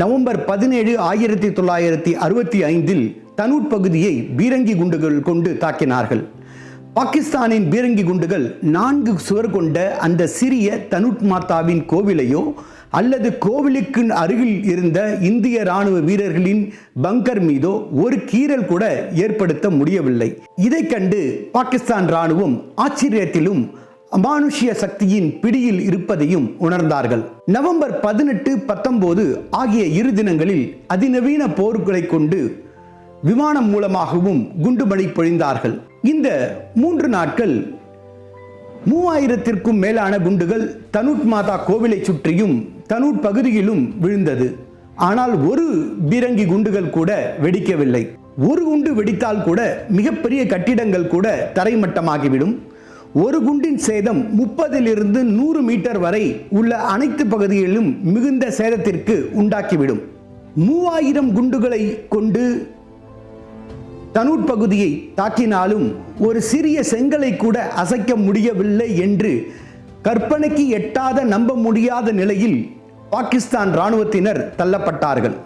November 17, 1965 தனூட் பகுதியை பீரங்கி குண்டுகள் கொண்டு தாக்கினார்கள். பாகிஸ்தானின் பீரங்கி குண்டுகள் 4 சுவர் கொண்ட அந்த சிறிய தனூட் மாதாவின் கோவிலையோ அல்லது கோவிலுக்கு அருகில் இருந்த இந்திய ராணுவ வீரர்களின் பங்கர் மீதோ ஒரு கீறல் கூட ஏற்படுத்த முடியவில்லை. இதை கண்டு பாகிஸ்தான் ராணுவம் ஆச்சரியத்திலும் அமானுஷ்ய சக்தியின் பிடியில் இருப்பதையும் உணர்ந்தார்கள். நவம்பர் 18, 19 ஆகிய 2 தினங்களில் அதிநவீன போர்களை கொண்டு விமானம் மூலமாகவும் குண்டுமழை பொழிந்தார்கள். இந்த 3 நாட்கள் 3000த்திற்கும் மேலான குண்டுகள் தனூட் மாதா கோவிலை சுற்றியும் தனூட் பகுதியிலும் விழுந்தது. ஆனால் ஒரு பீரங்கி குண்டுகள் கூட வெடிக்கவில்லை. ஒரு குண்டு வெடித்தால் கூட மிகப்பெரிய கட்டிடங்கள் கூட தரைமட்டமாகிவிடும். ஒரு குண்டின் சேதம் 30 to 100 மீட்டர் வரை உள்ள அனைத்து பகுதிகளிலும் மிகுந்த சேதத்திற்கு உண்டாக்கிவிடும். 3000 குண்டுகளை கொண்டு தனூட் பகுதியை தாக்கினாலும் ஒரு சிறிய செங்கலை கூட அசைக்க முடியவில்லை என்று கற்பனைக்கு எட்டாத நம்ப முடியாத நிலையில் பாகிஸ்தான் ராணுவத்தினர் தள்ளப்பட்டார்கள்.